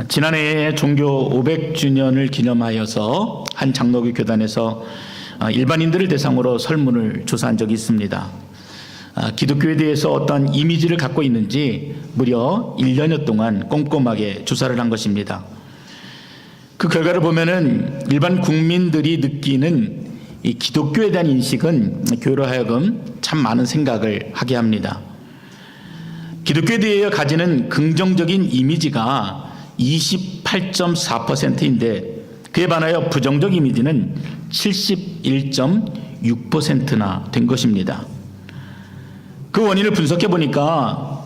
지난해에 종교 500주년을 기념하여서 한 장로교 교단에서 일반인들을 대상으로 설문을 조사한 적이 있습니다. 기독교에 대해서 어떤 이미지를 갖고 있는지 무려 1년여 동안 꼼꼼하게 조사를 한 것입니다. 그 결과를 보면은 일반 국민들이 느끼는 이 기독교에 대한 인식은 교회로 하여금 참 많은 생각을 하게 합니다. 기독교에 대해 가지는 긍정적인 이미지가 28.4%인데 그에 반하여 부정적 이미지는 71.6%나 된 것입니다. 그 원인을 분석해 보니까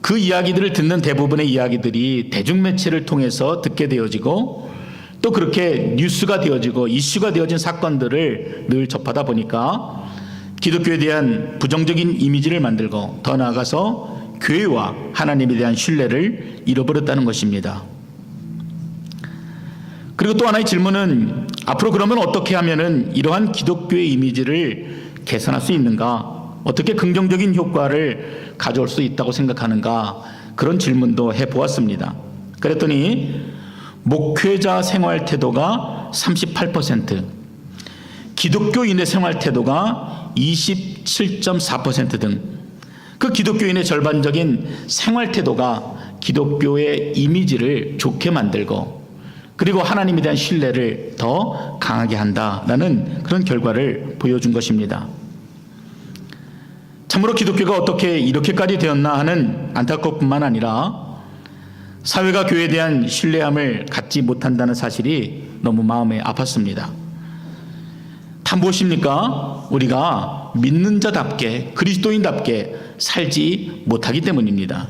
그 이야기들을 듣는 대부분의 이야기들이 대중매체를 통해서 듣게 되어지고 또 그렇게 뉴스가 되어지고 이슈가 되어진 사건들을 늘 접하다 보니까 기독교에 대한 부정적인 이미지를 만들고 더 나아가서 교회와 하나님에 대한 신뢰를 잃어버렸다는 것입니다. 그리고 또 하나의 질문은 앞으로 그러면 어떻게 하면은 이러한 기독교의 이미지를 개선할 수 있는가? 어떻게 긍정적인 효과를 가져올 수 있다고 생각하는가? 그런 질문도 해보았습니다. 그랬더니 목회자 생활 태도가 38%, 기독교인의 생활 태도가 27.4% 등 그 기독교인의 절반적인 생활 태도가 기독교의 이미지를 좋게 만들고 그리고 하나님에 대한 신뢰를 더 강하게 한다라는 그런 결과를 보여준 것입니다. 참으로 기독교가 어떻게 이렇게까지 되었나 하는 안타까움뿐만 아니라 사회가 교회에 대한 신뢰함을 갖지 못한다는 사실이 너무 마음에 아팠습니다. 다 무엇입니까? 우리가 믿는 자답게 그리스도인답게 살지 못하기 때문입니다.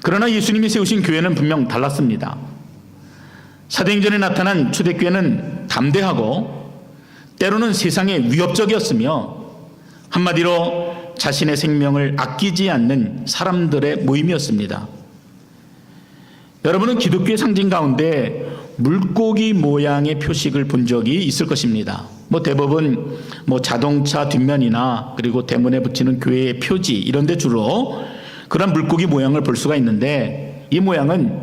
그러나 예수님이 세우신 교회는 분명 달랐습니다. 사도행전에 나타난 초대교회는 담대하고 때로는 세상에 위협적이었으며 한마디로 자신의 생명을 아끼지 않는 사람들의 모임이었습니다. 여러분은 기독교의 상징 가운데 물고기 모양의 표식을 본 적이 있을 것입니다. 대부분 자동차 뒷면이나 그리고 대문에 붙이는 교회의 표지 이런 데 주로 그런 물고기 모양을 볼 수가 있는데 이 모양은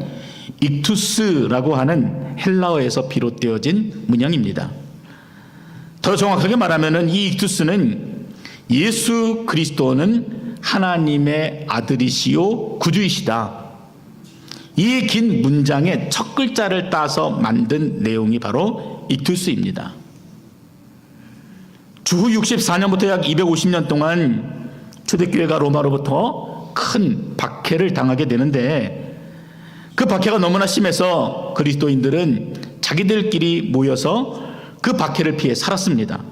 익투스라고 하는 헬라어에서 비롯되어진 문양입니다. 더 정확하게 말하면 이 익투스는 예수 그리스도는 하나님의 아들이시요 구주이시다. 이 긴 문장의 첫 글자를 따서 만든 내용이 바로 익투스입니다. 주후 64년부터 약 250년 동안 초대교회가 로마로부터 큰 박해를 당하게 되는데 그 박해가 너무나 심해서 그리스도인들은 자기들끼리 모여서 그 박해를 피해 살았습니다.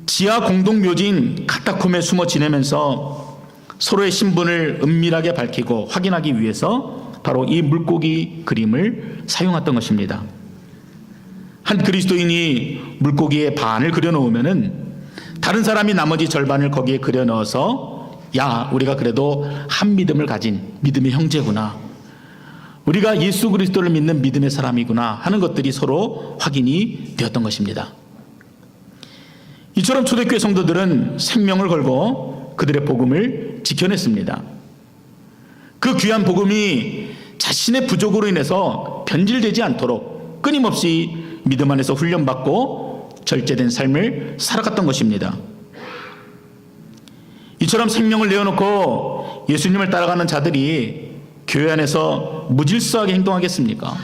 지하 공동묘지인 카타콤에 숨어 지내면서 서로의 신분을 은밀하게 밝히고 확인하기 위해서 바로 이 물고기 그림을 사용했던 것입니다. 한 그리스도인이 물고기의 반을 그려놓으면은 다른 사람이 나머지 절반을 거기에 그려 넣어서 야, 우리가 그래도 한 믿음을 가진 믿음의 형제구나. 우리가 예수 그리스도를 믿는 믿음의 사람이구나 하는 것들이 서로 확인이 되었던 것입니다. 이처럼 초대교회 성도들은 생명을 걸고 그들의 복음을 지켜냈습니다. 그 귀한 복음이 자신의 부족으로 인해서 변질되지 않도록 끊임없이 믿음 안에서 훈련받고 절제된 삶을 살아갔던 것입니다. 이처럼 생명을 내어놓고 예수님을 따라가는 자들이 교회 안에서 무질서하게 행동하겠습니까?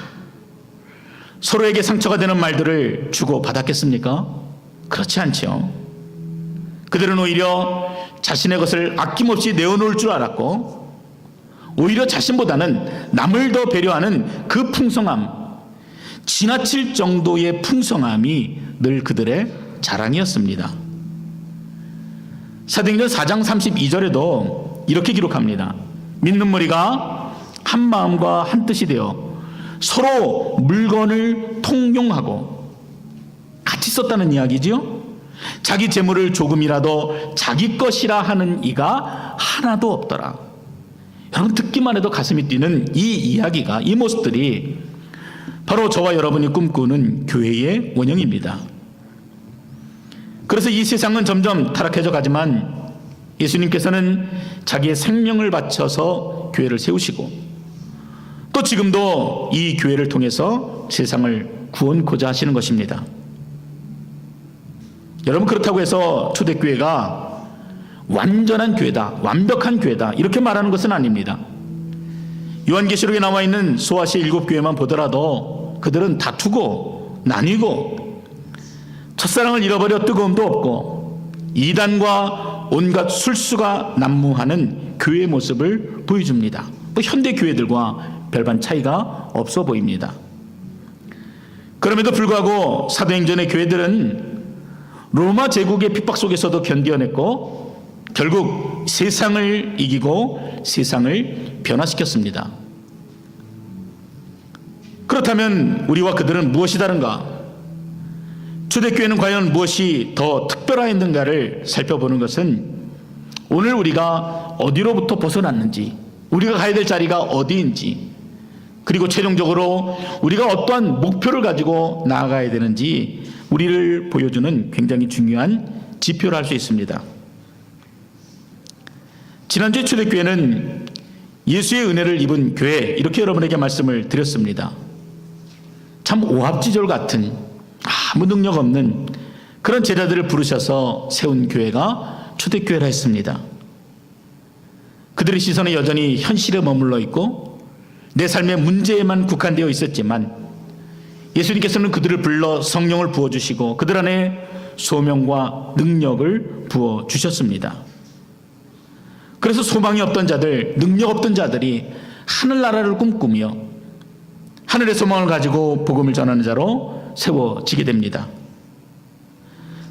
서로에게 상처가 되는 말들을 주고받았겠습니까? 그렇지 않죠. 그들은 오히려 자신의 것을 아낌없이 내어놓을 줄 알았고 오히려 자신보다는 남을 더 배려하는 그 풍성함, 지나칠 정도의 풍성함이 늘 그들의 자랑이었습니다. 사도행전 4장 32절에도 이렇게 기록합니다. 믿는 무리가 한 마음과 한 뜻이 되어 서로 물건을 통용하고 같이 썼다는 이야기지요. 자기 재물을 조금이라도 자기 것이라 하는 이가 하나도 없더라. 여러분 듣기만 해도 가슴이 뛰는 이 이야기가, 이 모습들이 바로 저와 여러분이 꿈꾸는 교회의 원형입니다. 그래서 이 세상은 점점 타락해져 가지만 예수님께서는 자기의 생명을 바쳐서 교회를 세우시고 또 지금도 이 교회를 통해서 세상을 구원코자 하시는 것입니다. 여러분, 그렇다고 해서 초대교회가 완전한 교회다, 완벽한 교회다 이렇게 말하는 것은 아닙니다. 요한계시록에 나와 있는 소아시아 7교회만 보더라도 그들은 다투고 나뉘고 첫사랑을 잃어버려 뜨거움도 없고 이단과 온갖 술수가 난무하는 교회의 모습을 보여줍니다. 또 현대 교회들과 별반 차이가 없어 보입니다. 그럼에도 불구하고 사도행전의 교회들은 로마 제국의 핍박 속에서도 견뎌냈고 결국 세상을 이기고 세상을 변화시켰습니다. 그렇다면 우리와 그들은 무엇이 다른가? 초대교회는 과연 무엇이 더 특별하였는가를 살펴보는 것은 오늘 우리가 어디로부터 벗어났는지, 우리가 가야 될 자리가 어디인지, 그리고 최종적으로 우리가 어떠한 목표를 가지고 나아가야 되는지 우리를 보여주는 굉장히 중요한 지표를 할 수 있습니다. 지난주에 초대교회는 예수의 은혜를 입은 교회 이렇게 여러분에게 말씀을 드렸습니다. 참 오합지졸 같은 아무 능력 없는 그런 제자들을 부르셔서 세운 교회가 초대교회라 했습니다. 그들의 시선은 여전히 현실에 머물러 있고 내 삶의 문제에만 국한되어 있었지만 예수님께서는 그들을 불러 성령을 부어주시고 그들 안에 소명과 능력을 부어주셨습니다. 그래서 소망이 없던 자들, 능력 없던 자들이 하늘나라를 꿈꾸며 하늘의 소망을 가지고 복음을 전하는 자로 세워지게 됩니다.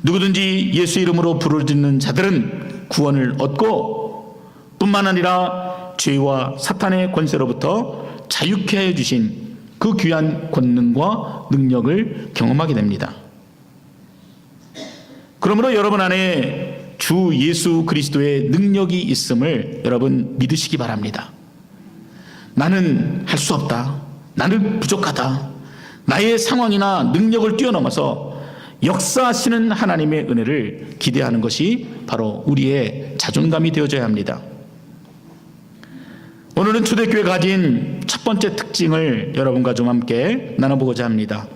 누구든지 예수 이름으로 부르짖는 자들은 구원을 얻고 뿐만 아니라 죄와 사탄의 권세로부터 자유케 하여 주신 그 귀한 권능과 능력을 경험하게 됩니다. 그러므로 여러분 안에 주 예수 그리스도의 능력이 있음을 여러분 믿으시기 바랍니다. 나는 할 수 없다. 나는 부족하다. 나의 상황이나 능력을 뛰어넘어서 역사하시는 하나님의 은혜를 기대하는 것이 바로 우리의 자존감이 되어져야 합니다. 오늘은 초대교회가 가진 첫 번째 특징을 여러분과 좀 함께 나눠보고자 합니다.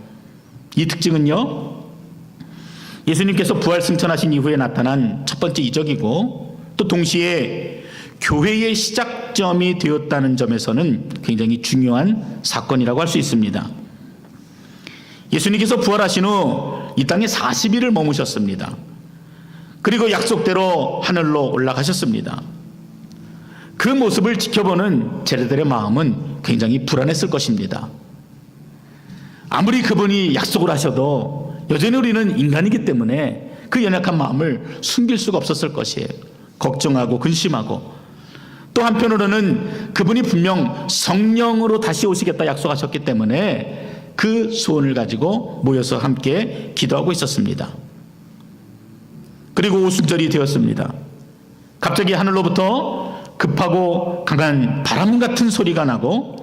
이 특징은요, 예수님께서 부활 승천하신 이후에 나타난 첫 번째 이적이고 또 동시에 교회의 시작점이 되었다는 점에서는 굉장히 중요한 사건이라고 할 수 있습니다. 예수님께서 부활하신 후 이 땅에 40일을 머무셨습니다. 그리고 약속대로 하늘로 올라가셨습니다. 그 모습을 지켜보는 제자들의 마음은 굉장히 불안했을 것입니다. 아무리 그분이 약속을 하셔도 여전히 우리는 인간이기 때문에 그 연약한 마음을 숨길 수가 없었을 것이에요. 걱정하고 근심하고 또 한편으로는 그분이 분명 성령으로 다시 오시겠다 약속하셨기 때문에 그 소원을 가지고 모여서 함께 기도하고 있었습니다. 그리고 오순절이 되었습니다. 갑자기 하늘로부터 급하고 강한 바람 같은 소리가 나고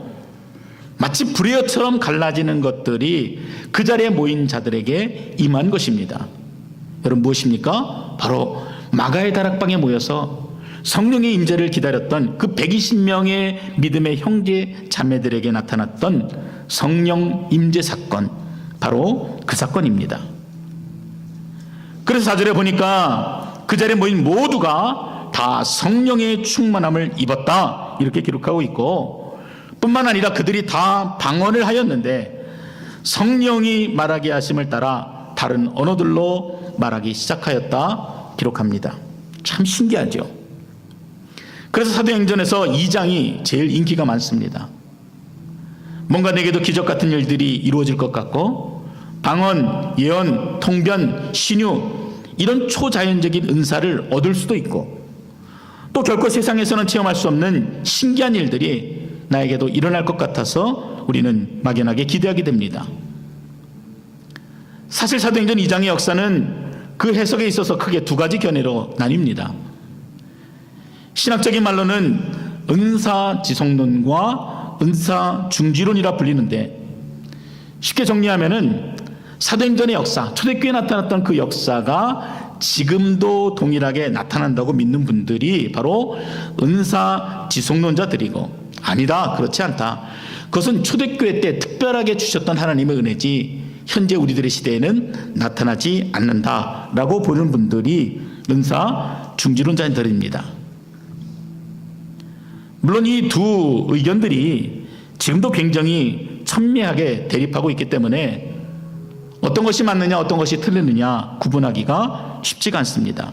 마치 불의 혀처럼 갈라지는 것들이 그 자리에 모인 자들에게 임한 것입니다. 여러분 무엇입니까? 바로 마가의 다락방에 모여서 성령의 임재를 기다렸던 그 120명의 믿음의 형제 자매들에게 나타났던 성령 임재 사건, 바로 그 사건입니다. 그래서 4절에 보니까 그 자리에 모인 모두가 다 성령의 충만함을 입었다 이렇게 기록하고 있고, 뿐만 아니라 그들이 다 방언을 하였는데 성령이 말하게 하심을 따라 다른 언어들로 말하기 시작하였다 기록합니다. 참 신기하죠. 그래서 사도행전에서 2장이 제일 인기가 많습니다. 뭔가 내게도 기적 같은 일들이 이루어질 것 같고 방언, 예언, 통변, 신유 이런 초자연적인 은사를 얻을 수도 있고 또 결코 세상에서는 체험할 수 없는 신기한 일들이 나에게도 일어날 것 같아서 우리는 막연하게 기대하게 됩니다. 사실 사도행전 2장의 역사는 그 해석에 있어서 크게 두 가지 견해로 나뉩니다. 신학적인 말로는 은사지성론과 은사중지론이라 불리는데 쉽게 정리하면은 사도행전의 역사, 초대교회에 나타났던 그 역사가 지금도 동일하게 나타난다고 믿는 분들이 바로 은사 지속론자들이고, 아니다, 그렇지 않다, 그것은 초대교회 때 특별하게 주셨던 하나님의 은혜지 현재 우리들의 시대에는 나타나지 않는다라고 보는 분들이 은사 중지론자들입니다. 물론 이 두 의견들이 지금도 굉장히 첨예하게 대립하고 있기 때문에 어떤 것이 맞느냐 어떤 것이 틀리느냐 구분하기가 쉽지가 않습니다.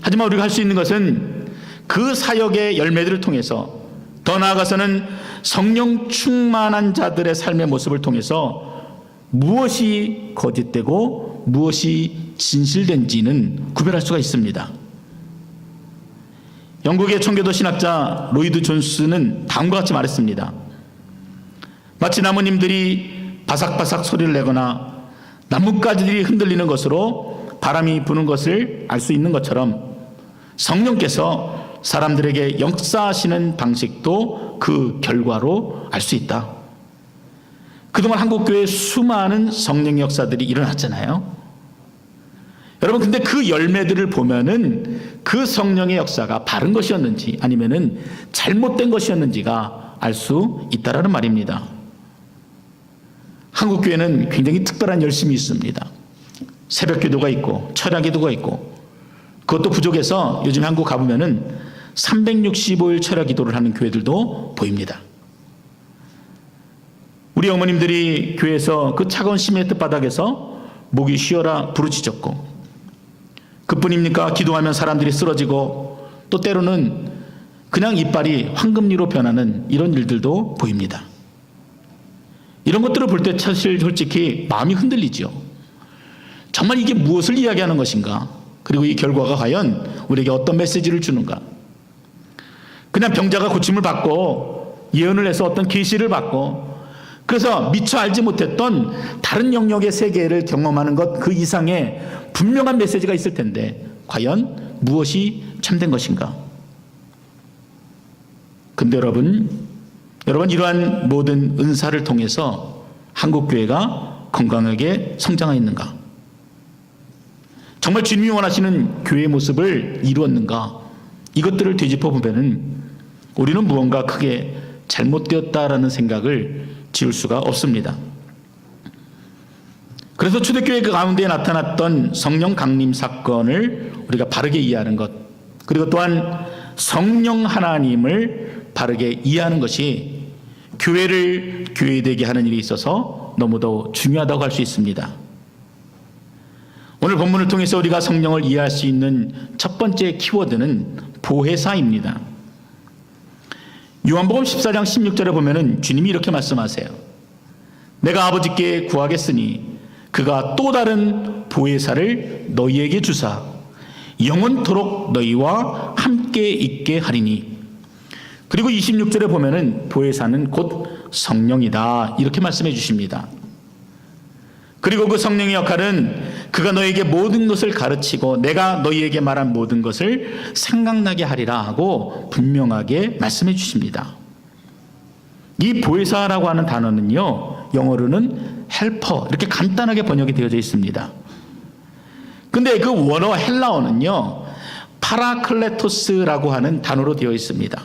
하지만 우리가 할 수 있는 것은 그 사역의 열매들을 통해서, 더 나아가서는 성령 충만한 자들의 삶의 모습을 통해서 무엇이 거짓되고 무엇이 진실된지는 구별할 수가 있습니다. 영국의 청교도 신학자 로이드 존스는 다음과 같이 말했습니다. 마치 나무님들이 바삭바삭 소리를 내거나 나뭇가지들이 흔들리는 것으로 바람이 부는 것을 알 수 있는 것처럼 성령께서 사람들에게 역사하시는 방식도 그 결과로 알 수 있다. 그동안 한국교회에 수많은 성령 역사들이 일어났잖아요. 여러분, 근데 그 열매들을 보면은 그 성령의 역사가 바른 것이었는지 아니면은 잘못된 것이었는지가 알 수 있다라는 말입니다. 한국교회는 굉장히 특별한 열심이 있습니다. 새벽 기도가 있고 철야 기도가 있고, 그것도 부족해서 요즘 한국 가보면은 365일 철야 기도를 하는 교회들도 보입니다. 우리 어머님들이 교회에서 그 차가운 시멘트 바닥에서 목이 쉬어라 부르짖었고, 그뿐입니까? 기도하면 사람들이 쓰러지고 또 때로는 그냥 이빨이 황금리로 변하는 이런 일들도 보입니다. 이런 것들을 볼 때 사실 솔직히 마음이 흔들리죠. 정말 이게 무엇을 이야기하는 것인가? 그리고 이 결과가 과연 우리에게 어떤 메시지를 주는가? 그냥 병자가 고침을 받고 예언을 해서 어떤 계시를 받고 그래서 미처 알지 못했던 다른 영역의 세계를 경험하는 것 그 이상의 분명한 메시지가 있을 텐데 과연 무엇이 참된 것인가? 근데 여러분 이러한 모든 은사를 통해서 한국교회가 건강하게 성장하였는가? 정말 주님이 원하시는 교회의 모습을 이루었는가? 이것들을 되짚어보면 우리는 무언가 크게 잘못되었다라는 생각을 지울 수가 없습니다. 그래서 초대교회 그 가운데 나타났던 성령 강림 사건을 우리가 바르게 이해하는 것, 그리고 또한 성령 하나님을 바르게 이해하는 것이 교회를 교회되게 하는 일에 있어서 너무도 중요하다고 할 수 있습니다. 오늘 본문을 통해서 우리가 성령을 이해할 수 있는 첫 번째 키워드는 보혜사입니다. 요한복음 14장 16절에 보면은 주님이 이렇게 말씀하세요. 내가 아버지께 구하겠으니 그가 또 다른 보혜사를 너희에게 주사 영원토록 너희와 함께 있게 하리니. 그리고 26절에 보면은 보혜사는 곧 성령이다 이렇게 말씀해 주십니다. 그리고 그 성령의 역할은 그가 너에게 모든 것을 가르치고 내가 너희에게 말한 모든 것을 생각나게 하리라 하고 분명하게 말씀해 주십니다. 이 보혜사라고 하는 단어는요, 영어로는 헬퍼 이렇게 간단하게 번역이 되어져 있습니다. 근데 그 원어 헬라어는요, 파라클레토스라고 하는 단어로 되어 있습니다.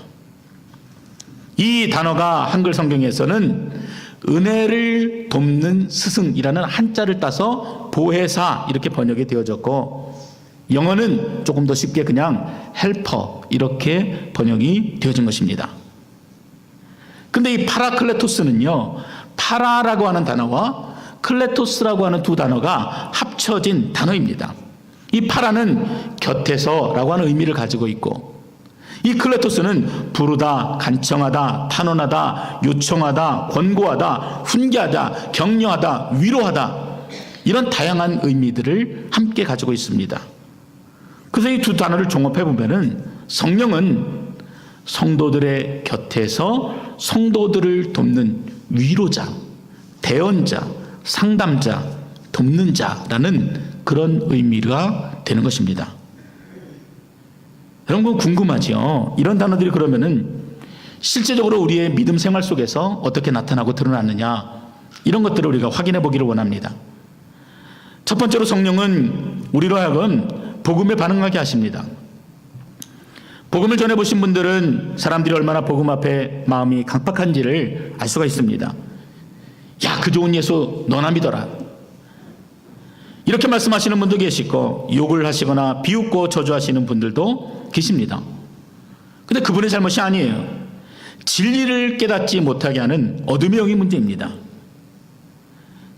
이 단어가 한글 성경에서는 은혜를 돕는 스승이라는 한자를 따서 보혜사 이렇게 번역이 되어졌고, 영어는 조금 더 쉽게 그냥 헬퍼 이렇게 번역이 되어진 것입니다. 근데 이 파라클레토스는요, 파라라고 하는 단어와 클레토스라고 하는 두 단어가 합쳐진 단어입니다. 이 파라는 곁에서라고 하는 의미를 가지고 있고, 이 클레토스는 부르다, 간청하다, 탄원하다, 요청하다, 권고하다, 훈계하다, 격려하다, 위로하다, 이런 다양한 의미들을 함께 가지고 있습니다. 그래서 이 두 단어를 종합해 보면은 성령은 성도들의 곁에서 성도들을 돕는 위로자, 대언자, 상담자, 돕는 자라는 그런 의미가 되는 것입니다. 여러분 궁금하죠? 이런 단어들이 그러면은 실제적으로 우리의 믿음 생활 속에서 어떻게 나타나고 드러나느냐, 이런 것들을 우리가 확인해 보기를 원합니다. 첫 번째로 성령은 우리로 하여금 복음에 반응하게 하십니다. 복음을 전해보신 분들은 사람들이 얼마나 복음 앞에 마음이 강팍한지를 알 수가 있습니다. 야, 그 좋은 예수 너나 믿어라. 이렇게 말씀하시는 분도 계시고 욕을 하시거나 비웃고 저주하시는 분들도 계십니다. 근데 그분의 잘못이 아니에요. 진리를 깨닫지 못하게 하는 어둠의 영이 문제입니다.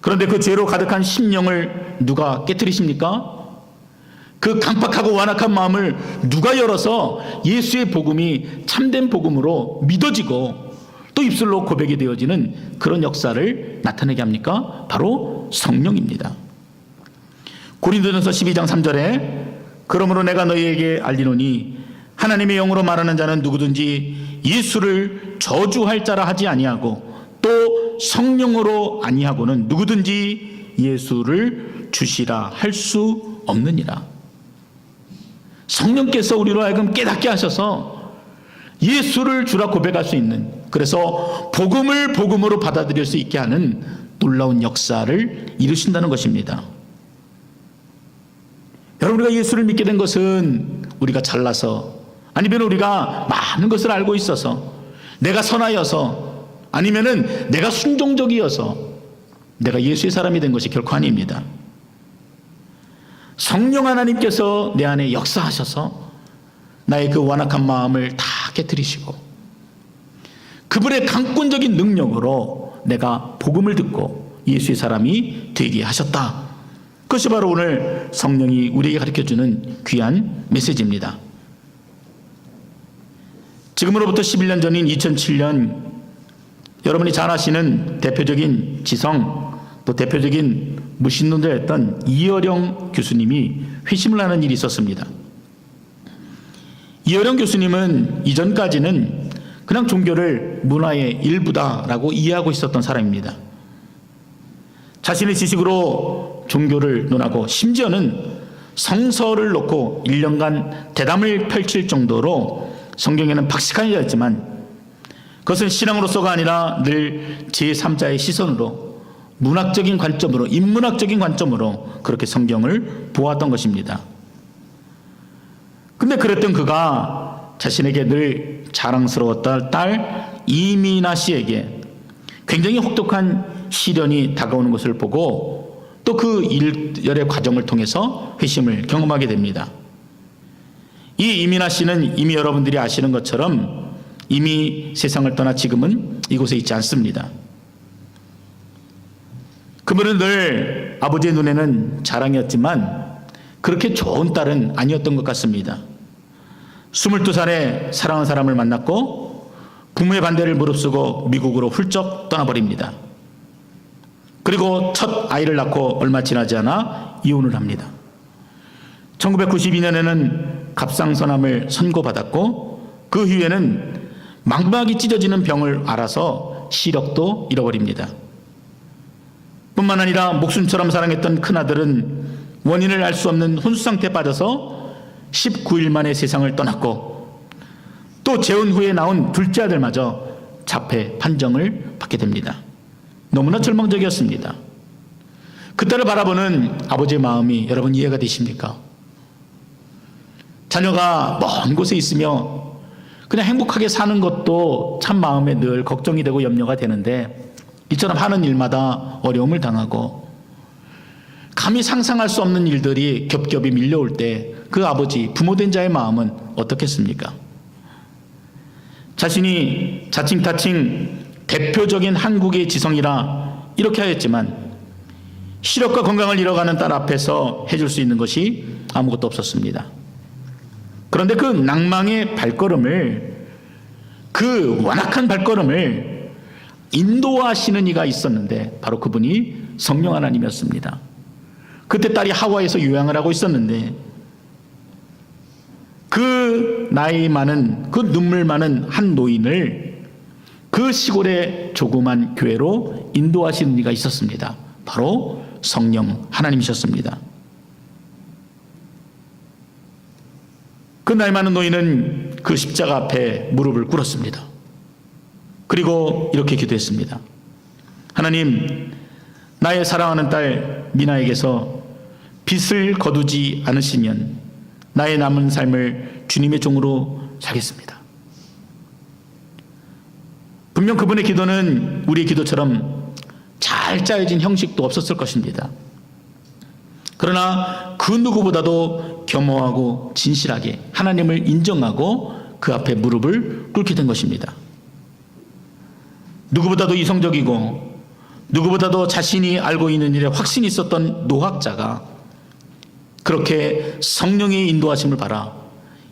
그런데 그 죄로 가득한 심령을 누가 깨뜨리십니까? 그 강팍하고 완악한 마음을 누가 열어서 예수의 복음이 참된 복음으로 믿어지고 또 입술로 고백이 되어지는 그런 역사를 나타내게 합니까? 바로 성령입니다. 고린도전서 12장 3절에 그러므로 내가 너희에게 알리노니 하나님의 영으로 말하는 자는 누구든지 예수를 저주할 자라 하지 아니하고 또 성령으로 아니하고는 누구든지 예수를 주시라 할 수 없느니라. 성령께서 우리로 하여금 깨닫게 하셔서 예수를 주라 고백할 수 있는, 그래서 복음을 복음으로 받아들일 수 있게 하는 놀라운 역사를 이루신다는 것입니다. 여러분, 우리가 예수를 믿게 된 것은 우리가 잘나서, 아니면 우리가 많은 것을 알고 있어서, 내가 선하여서, 아니면은 내가 순종적이어서 내가 예수의 사람이 된 것이 결코 아닙니다. 성령 하나님께서 내 안에 역사하셔서 나의 그 완악한 마음을 다 깨뜨리시고 그분의 강권적인 능력으로 내가 복음을 듣고 예수의 사람이 되게 하셨다. 그것이 바로 오늘 성령이 우리에게 가르쳐주는 귀한 메시지입니다. 지금으로부터 11년 전인 2007년 여러분이 잘 아시는 대표적인 지성 또 대표적인 무신론자였던 이어령 교수님이 회심을 하는 일이 있었습니다. 이어령 교수님은 이전까지는 그냥 종교를 문화의 일부다라고 이해하고 있었던 사람입니다. 자신의 지식으로 종교를 논하고 심지어는 성서를 놓고 1년간 대담을 펼칠 정도로 성경에는 박식한 자였지만 그것은 신앙으로서가 아니라 늘 제3자의 시선으로 문학적인 관점으로, 인문학적인 관점으로 그렇게 성경을 보았던 것입니다. 근데 그랬던 그가 자신에게 늘 자랑스러웠던 딸 이민아 씨에게 굉장히 혹독한 시련이 다가오는 것을 보고 또 그 일열의 과정을 통해서 회심을 경험하게 됩니다. 이 이민아 씨는 이미 여러분들이 아시는 것처럼 이미 세상을 떠나 지금은 이곳에 있지 않습니다. 그분은 늘 아버지의 눈에는 자랑이었지만 그렇게 좋은 딸은 아니었던 것 같습니다. 22살에 사랑하는 사람을 만났고 부모의 반대를 무릅쓰고 미국으로 훌쩍 떠나버립니다. 그리고 첫 아이를 낳고 얼마 지나지 않아 이혼을 합니다. 1992년에는 갑상선암을 선고받았고 그 후에는 망막이 찢어지는 병을 앓아서 시력도 잃어버립니다. 뿐만 아니라 목숨처럼 사랑했던 큰아들은 원인을 알 수 없는 혼수상태에 빠져서 19일 만에 세상을 떠났고 또 재혼 후에 낳은 둘째 아들마저 자폐 판정을 받게 됩니다. 너무나 절망적이었습니다. 그때를 바라보는 아버지의 마음이 여러분 이해가 되십니까? 자녀가 먼 곳에 있으며 그냥 행복하게 사는 것도 참 마음에 늘 걱정이 되고 염려가 되는데 이처럼 하는 일마다 어려움을 당하고 감히 상상할 수 없는 일들이 겹겹이 밀려올 때 그 아버지, 부모된 자의 마음은 어떻겠습니까? 자신이 자칭타칭 대표적인 한국의 지성이라 이렇게 하였지만 시력과 건강을 잃어가는 딸 앞에서 해줄 수 있는 것이 아무것도 없었습니다. 그런데 그 낭망의 발걸음을, 그 완악한 발걸음을 인도하시는 이가 있었는데 바로 그분이 성령 하나님이었습니다. 그때 딸이 하와이에서 요양을 하고 있었는데 그 나이 많은, 그 눈물 많은 한 노인을 그 시골의 조그만 교회로 인도하시는 이가 있었습니다. 바로 성령 하나님이셨습니다. 그 나이 많은 노인은 그 십자가 앞에 무릎을 꿇었습니다. 그리고 이렇게 기도했습니다. 하나님, 나의 사랑하는 딸 미나에게서 빚을 거두지 않으시면 나의 남은 삶을 주님의 종으로 살겠습니다. 분명 그분의 기도는 우리의 기도처럼 잘 짜여진 형식도 없었을 것입니다. 그러나 그 누구보다도 겸허하고 진실하게 하나님을 인정하고 그 앞에 무릎을 꿇게 된 것입니다. 누구보다도 이성적이고 누구보다도 자신이 알고 있는 일에 확신이 있었던 노학자가 그렇게 성령의 인도하심을 받아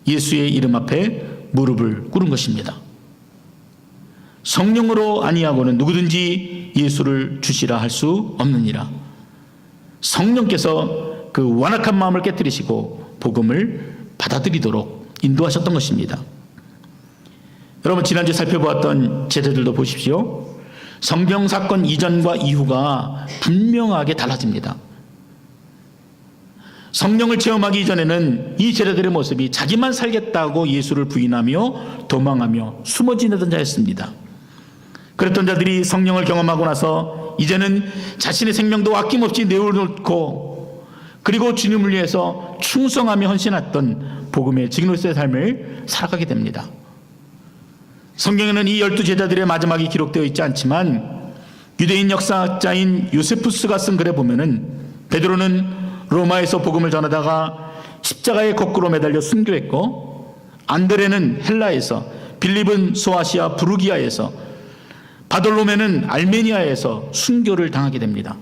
예수의 이름 앞에 무릎을 꿇은 것입니다. 성령으로 아니하고는 누구든지 예수를 주시라 할 수 없느니라. 성령께서 그 완악한 마음을 깨뜨리시고 복음을 받아들이도록 인도하셨던 것입니다. 여러분, 지난주에 살펴보았던 제자들도 보십시오. 성경 사건 이전과 이후가 분명하게 달라집니다. 성령을 체험하기 이전에는 이 제자들의 모습이 자기만 살겠다고 예수를 부인하며 도망하며 숨어 지내던 자였습니다. 그랬던 자들이 성령을 경험하고 나서 이제는 자신의 생명도 아낌없이 내어놓고 그리고 주님을 위해서 충성하며 헌신했던 복음의 증인으로서의 삶을 살아가게 됩니다. 성경에는 이 12 제자들의 마지막이 기록되어 있지 않지만 유대인 역사학자인 요세푸스가 쓴 글에 보면은 베드로는 로마에서 복음을 전하다가 십자가에 거꾸로 매달려 순교했고, 안드레는 헬라에서, 빌립은 소아시아 부르기아에서, 바돌로메는 알메니아에서 순교를 당하게 됩니다.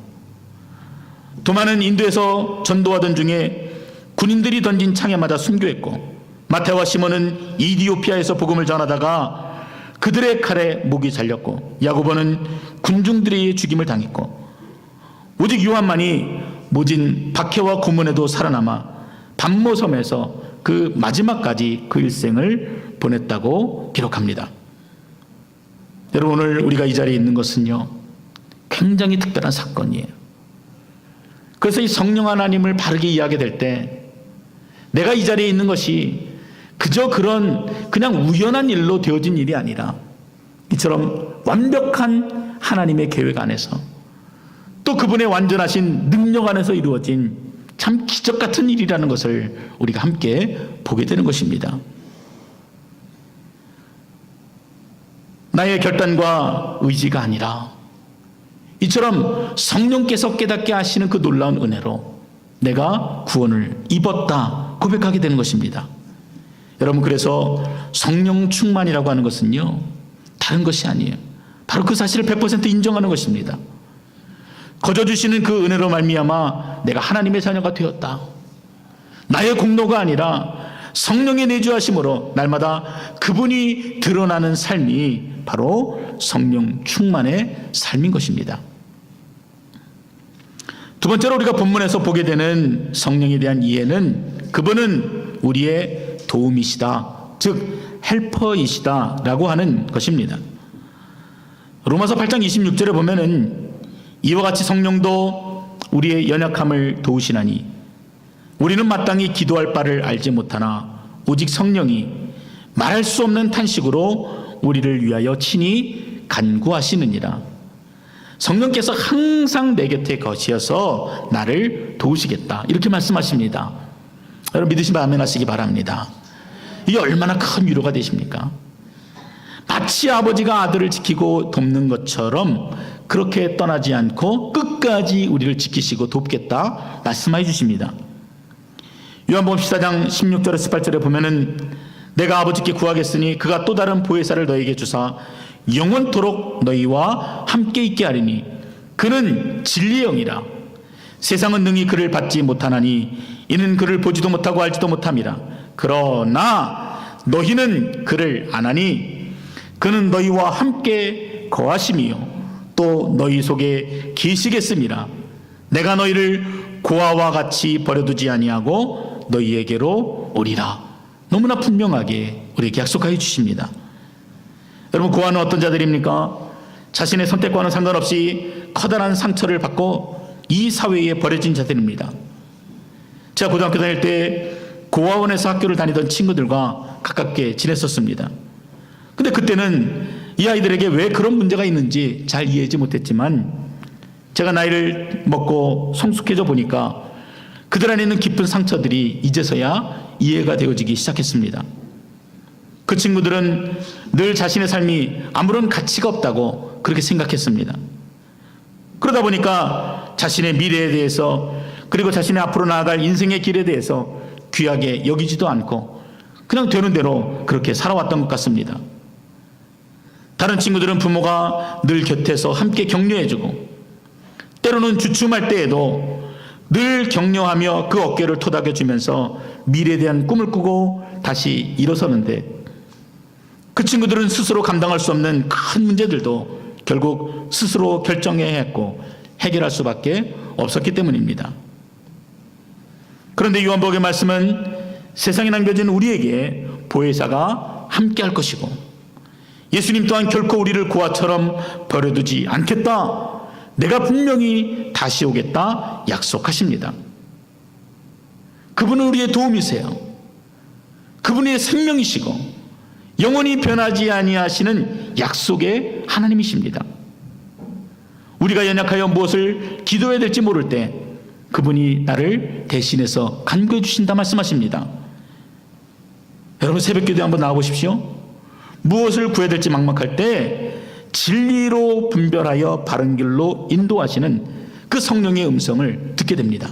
도마는 인도에서 전도하던 중에 군인들이 던진 창에 맞아 순교했고, 마테와 시몬은 이디오피아에서 복음을 전하다가 그들의 칼에 목이 잘렸고, 야고보는 군중들의 죽임을 당했고, 오직 요한만이 모진 박해와 고문에도 살아남아 반모섬에서 그 마지막까지 그 일생을 보냈다고 기록합니다. 여러분, 오늘 우리가 이 자리에 있는 것은요, 굉장히 특별한 사건이에요. 그래서 이 성령 하나님을 바르게 이해하게 될 때 내가 이 자리에 있는 것이 그저 그냥 우연한 일로 되어진 일이 아니라 이처럼 완벽한 하나님의 계획 안에서 또 그분의 완전하신 능력 안에서 이루어진 참 기적 같은 일이라는 것을 우리가 함께 보게 되는 것입니다. 나의 결단과 의지가 아니라 이처럼 성령께서 깨닫게 하시는 그 놀라운 은혜로 내가 구원을 입었다 고백하게 되는 것입니다. 여러분, 그래서 성령 충만이라고 하는 것은요, 다른 것이 아니에요. 바로 그 사실을 100% 인정하는 것입니다. 거저 주시는 그 은혜로 말미암아 내가 하나님의 자녀가 되었다. 나의 공로가 아니라 성령의 내주하심으로 날마다 그분이 드러나는 삶이 바로 성령 충만의 삶인 것입니다. 두 번째로 우리가 본문에서 보게 되는 성령에 대한 이해는 그분은 우리의 도움이시다, 즉 헬퍼이시다 라고 하는 것입니다. 로마서 8장 26절에 보면은 이와 같이 성령도 우리의 연약함을 도우시나니 우리는 마땅히 기도할 바를 알지 못하나 오직 성령이 말할 수 없는 탄식으로 우리를 위하여 친히 간구하시느니라. 성령께서 항상 내 곁에 거시어서 나를 도우시겠다, 이렇게 말씀하십니다. 여러분, 믿으시면 아멘 하시기 바랍니다. 이게 얼마나 큰 위로가 되십니까? 마치 아버지가 아들을 지키고 돕는 것처럼 그렇게 떠나지 않고 끝까지 우리를 지키시고 돕겠다 말씀해 주십니다. 요한복음 14장 16절에서 18절에 보면은 내가 아버지께 구하겠으니 그가 또 다른 보혜사를 너에게 주사 영원토록 너희와 함께 있게 하리니 그는 진리의 영이라. 세상은 능히 그를 받지 못하나니 이는 그를 보지도 못하고 알지도 못함이라. 그러나 너희는 그를 아나니 그는 너희와 함께 거하심이요 또 너희 속에 계시겠음이라. 내가 너희를 고아와 같이 버려두지 아니하고 너희에게로 오리라. 너무나 분명하게 우리에게 약속하여 주십니다. 여러분, 고아는 어떤 자들입니까? 자신의 선택과는 상관없이 커다란 상처를 받고 이 사회에 버려진 자들입니다. 제가 고등학교 다닐 때 고아원에서 학교를 다니던 친구들과 가깝게 지냈었습니다. 근데 그때는 이 아이들에게 왜 그런 문제가 있는지 잘 이해하지 못했지만 제가 나이를 먹고 성숙해져 보니까 그들 안에 있는 깊은 상처들이 이제서야 이해가 되어지기 시작했습니다. 그 친구들은 늘 자신의 삶이 아무런 가치가 없다고 그렇게 생각했습니다. 그러다 보니까 자신의 미래에 대해서, 그리고 자신의 앞으로 나아갈 인생의 길에 대해서 귀하게 여기지도 않고 그냥 되는 대로 그렇게 살아왔던 것 같습니다. 다른 친구들은 부모가 늘 곁에서 함께 격려해주고, 때로는 주춤할 때에도 늘 격려하며 그 어깨를 토닥여주면서 미래에 대한 꿈을 꾸고 다시 일어서는데, 그 친구들은 스스로 감당할 수 없는 큰 문제들도 결국 스스로 결정해야 했고 해결할 수밖에 없었기 때문입니다. 그런데 요한복음의 말씀은 세상에 남겨진 우리에게 보혜사가 함께할 것이고, 예수님 또한 결코 우리를 고아처럼 버려두지 않겠다, 내가 분명히 다시 오겠다 약속하십니다. 그분은 우리의 도움이세요. 그분의 생명이시고 영원히 변하지 아니하시는 약속의 하나님이십니다. 우리가 연약하여 무엇을 기도해야 될지 모를 때 그분이 나를 대신해서 간구해 주신다 말씀하십니다. 여러분, 새벽기도에 한번 나와보십시오. 무엇을 구해야 될지 막막할 때 진리로 분별하여 바른 길로 인도하시는 그 성령의 음성을 듣게 됩니다.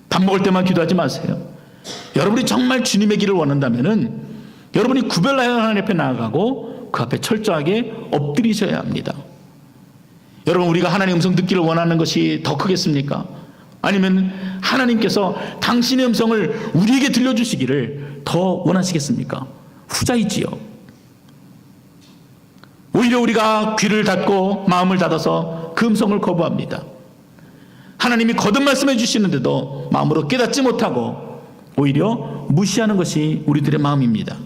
밥 먹을 때만 기도하지 마세요. 여러분이 정말 주님의 길을 원한다면은 여러분이 구별하여 하나님 앞에 나아가고 그 앞에 철저하게 엎드리셔야 합니다. 여러분, 우리가 하나님의 음성 듣기를 원하는 것이 더 크겠습니까? 아니면 하나님께서 당신의 음성을 우리에게 들려주시기를 더 원하시겠습니까? 후자이지요. 오히려 우리가 귀를 닫고 마음을 닫아서 그 음성을 거부합니다. 하나님이 거듭 말씀해 주시는데도 마음으로 깨닫지 못하고 오히려 무시하는 것이 우리들의 마음입니다.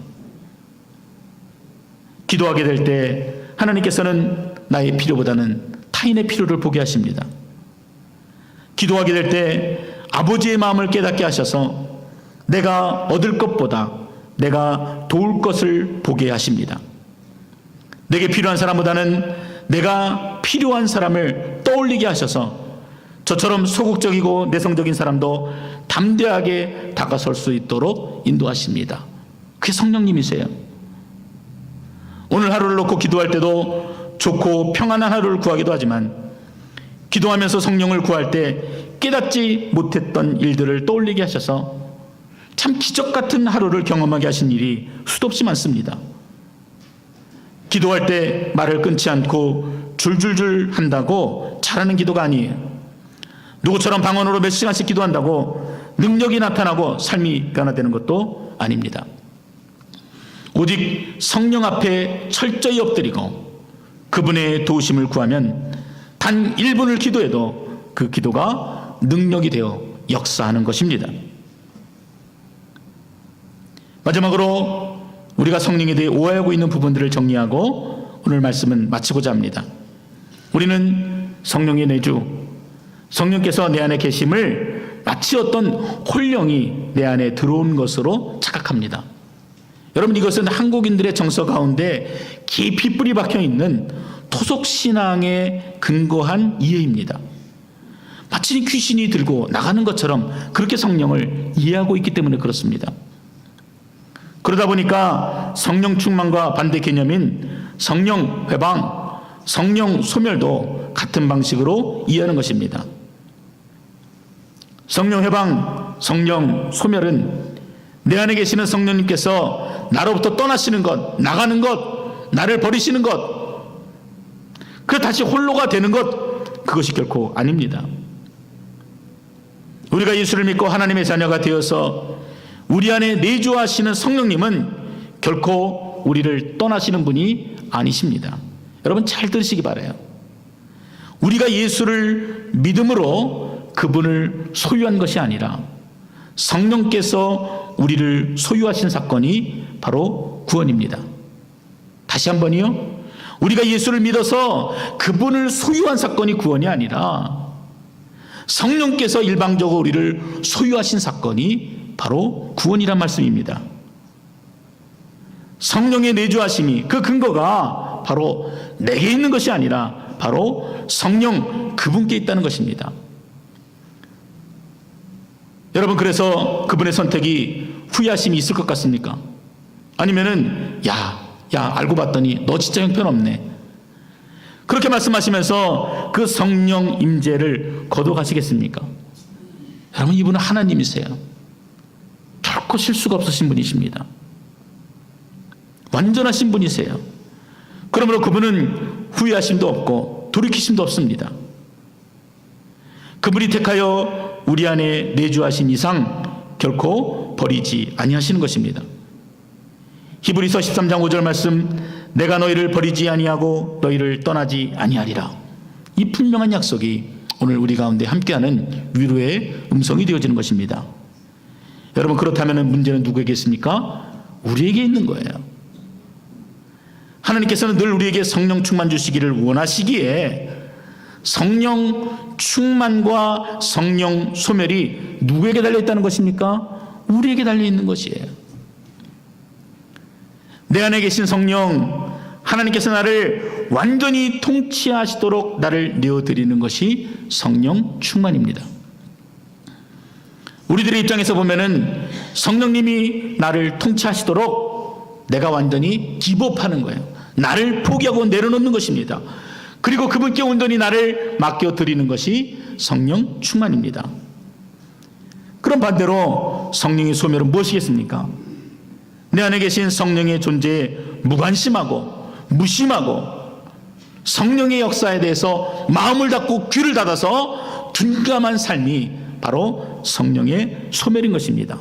기도하게 될 때 하나님께서는 나의 필요보다는 타인의 필요를 보게 하십니다. 기도하게 될 때 아버지의 마음을 깨닫게 하셔서 내가 얻을 것보다 내가 도울 것을 보게 하십니다. 내게 필요한 사람보다는 내가 필요한 사람을 떠올리게 하셔서 저처럼 소극적이고 내성적인 사람도 담대하게 다가설 수 있도록 인도하십니다. 그게 성령님이세요. 오늘 하루를 놓고 기도할 때도 좋고 평안한 하루를 구하기도 하지만, 기도하면서 성령을 구할 때 깨닫지 못했던 일들을 떠올리게 하셔서 참 기적 같은 하루를 경험하게 하신 일이 수도 없이 많습니다. 기도할 때 말을 끊지 않고 줄줄줄 한다고 잘하는 기도가 아니에요. 누구처럼 방언으로 몇 시간씩 기도한다고 능력이 나타나고 삶이 변화되는 것도 아닙니다. 오직 성령 앞에 철저히 엎드리고 그분의 도우심을 구하면 단 1분을 기도해도 그 기도가 능력이 되어 역사하는 것입니다. 마지막으로 우리가 성령에 대해 오해하고 있는 부분들을 정리하고 오늘 말씀은 마치고자 합니다. 우리는 성령의 내주, 성령께서 내 안에 계심을 마치 어떤 홀령이 내 안에 들어온 것으로 착각합니다. 여러분, 이것은 한국인들의 정서 가운데 깊이 뿌리 박혀 있는 토속신앙에 근거한 이해입니다. 마치 귀신이 들고 나가는 것처럼 그렇게 성령을 이해하고 있기 때문에 그렇습니다. 그러다 보니까 성령 충만과 반대 개념인 성령 회방, 성령 소멸도 같은 방식으로 이해하는 것입니다. 성령 회방, 성령 소멸은 내 안에 계시는 성령님께서 나로부터 떠나시는 것, 나가는 것, 나를 버리시는 것, 그 다시 홀로가 되는 것, 그것이 결코 아닙니다. 우리가 예수를 믿고 하나님의 자녀가 되어서 우리 안에 내주하시는 성령님은 결코 우리를 떠나시는 분이 아니십니다. 여러분, 잘 들으시기 바라요. 우리가 예수를 믿음으로 그분을 소유한 것이 아니라 성령께서 우리를 소유하신 사건이 바로 구원입니다. 다시 한번요. 우리가 예수를 믿어서 그분을 소유한 사건이 구원이 아니라 성령께서 일방적으로 우리를 소유하신 사건이 바로 구원이란 말씀입니다. 성령의 내주하심이, 그 근거가 바로 내게 있는 것이 아니라 바로 성령 그분께 있다는 것입니다. 여러분, 그래서 그분의 선택이 후회하심이 있을 것 같습니까? 아니면은 야 알고 봤더니 너 진짜 형편없네, 그렇게 말씀하시면서 그 성령 임재를 거둬가시겠습니까? 여러분, 이분은 하나님이세요. 결코 실수가 없으신 분이십니다. 완전하신 분이세요. 그러므로 그분은 후회하심도 없고 돌이키심도 없습니다. 그분이 택하여 우리 안에 내주하신 이상 결코 버리지 아니하시는 것입니다. 히브리서 13장 5절 말씀, 내가 너희를 버리지 아니하고 너희를 떠나지 아니하리라. 이 분명한 약속이 오늘 우리 가운데 함께하는 위로의 음성이 되어지는 것입니다. 여러분, 그렇다면 문제는 누구에게 있습니까? 우리에게 있는 거예요. 하나님께서는 늘 우리에게 성령 충만 주시기를 원하시기에 성령 충만과 성령 소멸이 누구에게 달려있다는 것입니까? 우리에게 달려있는 것이에요. 내 안에 계신 성령, 하나님께서 나를 완전히 통치하시도록 나를 내어드리는 것이 성령 충만입니다. 우리들의 입장에서 보면은 성령님이 나를 통치하시도록 내가 완전히 기법하는 거예요. 나를 포기하고 내려놓는 것입니다. 그리고 그분께 온전히 나를 맡겨드리는 것이 성령 충만입니다. 그럼 반대로 성령의 소멸은 무엇이겠습니까? 내 안에 계신 성령의 존재에 무관심하고 무심하고 성령의 역사에 대해서 마음을 닫고 귀를 닫아서 둔감한 삶이 바로 성령의 소멸인 것입니다.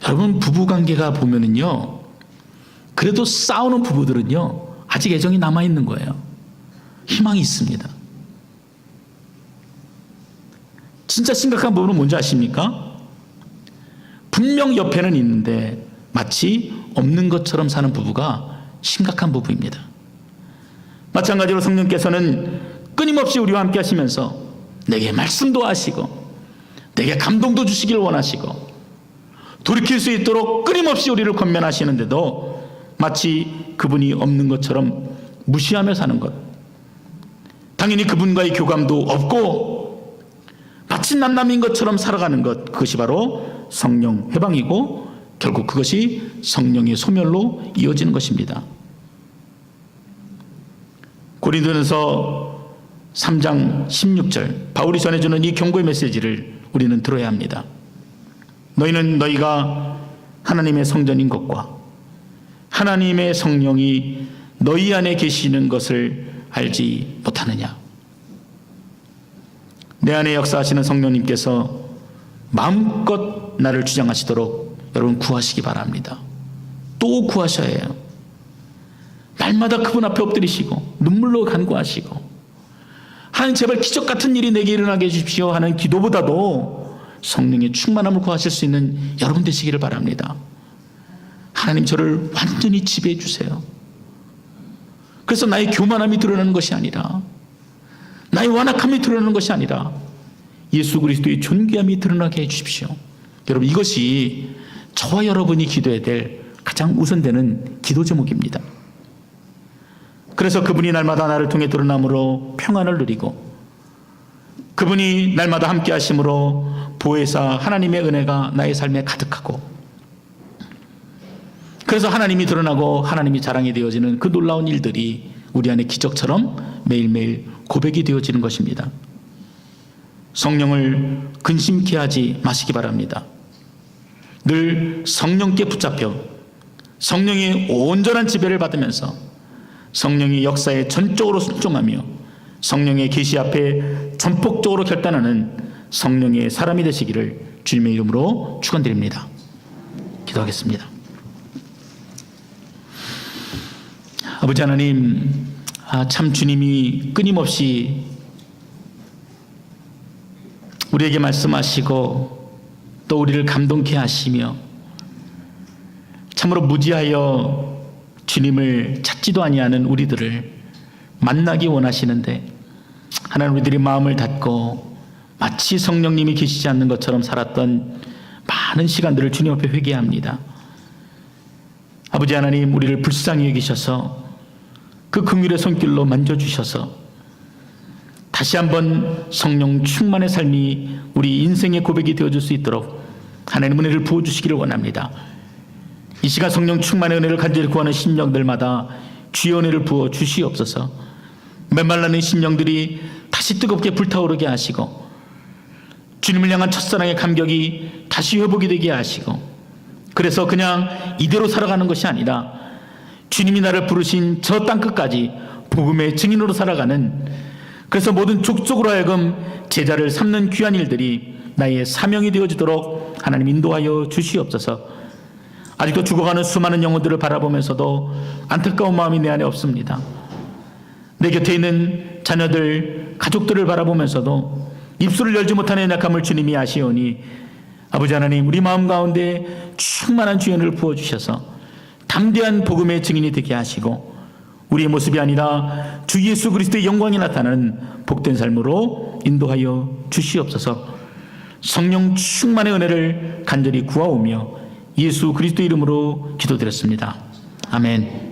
여러분, 부부관계가 보면은요, 그래도 싸우는 부부들은요 아직 애정이 남아있는 거예요. 희망이 있습니다. 진짜 심각한 부분은 뭔지 아십니까? 분명 옆에는 있는데 마치 없는 것처럼 사는 부부가 심각한 부부입니다. 마찬가지로 성령께서는 끊임없이 우리와 함께 하시면서 내게 말씀도 하시고 내게 감동도 주시길 원하시고 돌이킬 수 있도록 끊임없이 우리를 권면하시는데도 마치 그분이 없는 것처럼 무시하며 사는 것, 당연히 그분과의 교감도 없고 마치 남남인 것처럼 살아가는 것, 그것이 바로 성령 해방이고 결국 그것이 성령의 소멸로 이어지는 것입니다. 고린도전서 3장 16절, 바울이 전해주는 이 경고의 메시지를 우리는 들어야 합니다. 너희는 너희가 하나님의 성전인 것과 하나님의 성령이 너희 안에 계시는 것을 알지 못하느냐. 내 안에 역사하시는 성령님께서 마음껏 나를 주장하시도록 여러분 구하시기 바랍니다. 또 구하셔야 해요. 날마다 그분 앞에 엎드리시고 눈물로 간구하시고, 하나님 제발 기적 같은 일이 내게 일어나게 해주십시오 하는 기도보다도 성령의 충만함을 구하실 수 있는 여러분 되시기를 바랍니다. 하나님, 저를 완전히 지배해 주세요. 그래서 나의 교만함이 드러나는 것이 아니라, 나의 완악함이 드러나는 것이 아니라 예수 그리스도의 존귀함이 드러나게 해 주십시오. 여러분, 이것이 저와 여러분이 기도해야 될 가장 우선되는 기도 제목입니다. 그래서 그분이 날마다 나를 통해 드러남으로 평안을 누리고, 그분이 날마다 함께 하심으로 보혜사 하나님의 은혜가 나의 삶에 가득하고, 그래서 하나님이 드러나고 하나님이 자랑이 되어지는 그 놀라운 일들이 우리 안에 기적처럼 매일매일 고백이 되어지는 것입니다. 성령을 근심케 하지 마시기 바랍니다. 늘 성령께 붙잡혀 성령의 온전한 지배를 받으면서 성령의 역사에 전적으로 순종하며 성령의 계시 앞에 전폭적으로 결단하는 성령의 사람이 되시기를 주님의 이름으로 축원드립니다. 기도하겠습니다. 아버지 하나님, 참 주님이 끊임없이 우리에게 말씀하시고 또 우리를 감동케 하시며 참으로 무지하여 주님을 찾지도 아니하는 우리들을 만나기 원하시는데, 하나님, 우리들이 마음을 닫고 마치 성령님이 계시지 않는 것처럼 살았던 많은 시간들을 주님 앞에 회개합니다. 아버지 하나님, 우리를 불쌍히 여기셔서 그 긍휼의 손길로 만져주셔서 다시 한번 성령 충만의 삶이 우리 인생의 고백이 되어줄 수 있도록 하나님 은혜를 부어주시기를 원합니다. 이 시간 성령 충만의 은혜를 간절히 구하는 심령들마다 주의 은혜를 부어 주시옵소서. 메말라는 심령들이 다시 뜨겁게 불타오르게 하시고 주님을 향한 첫사랑의 감격이 다시 회복이 되게 하시고, 그래서 그냥 이대로 살아가는 것이 아니라 주님이 나를 부르신 저 땅끝까지 복음의 증인으로 살아가는, 그래서 모든 족속으로 하여금 제자를 삼는 귀한 일들이 나의 사명이 되어지도록 하나님 인도하여 주시옵소서. 아직도 죽어가는 수많은 영혼들을 바라보면서도 안타까운 마음이 내 안에 없습니다. 내 곁에 있는 자녀들, 가족들을 바라보면서도 입술을 열지 못하는 연약함을 주님이 아시오니 아버지 하나님, 우리 마음 가운데 충만한 주의 은혜를 부어주셔서 담대한 복음의 증인이 되게 하시고 우리의 모습이 아니라 주 예수 그리스도의 영광이 나타나는 복된 삶으로 인도하여 주시옵소서. 성령 충만의 은혜를 간절히 구하오며 예수 그리스도 이름으로 기도드렸습니다. 아멘.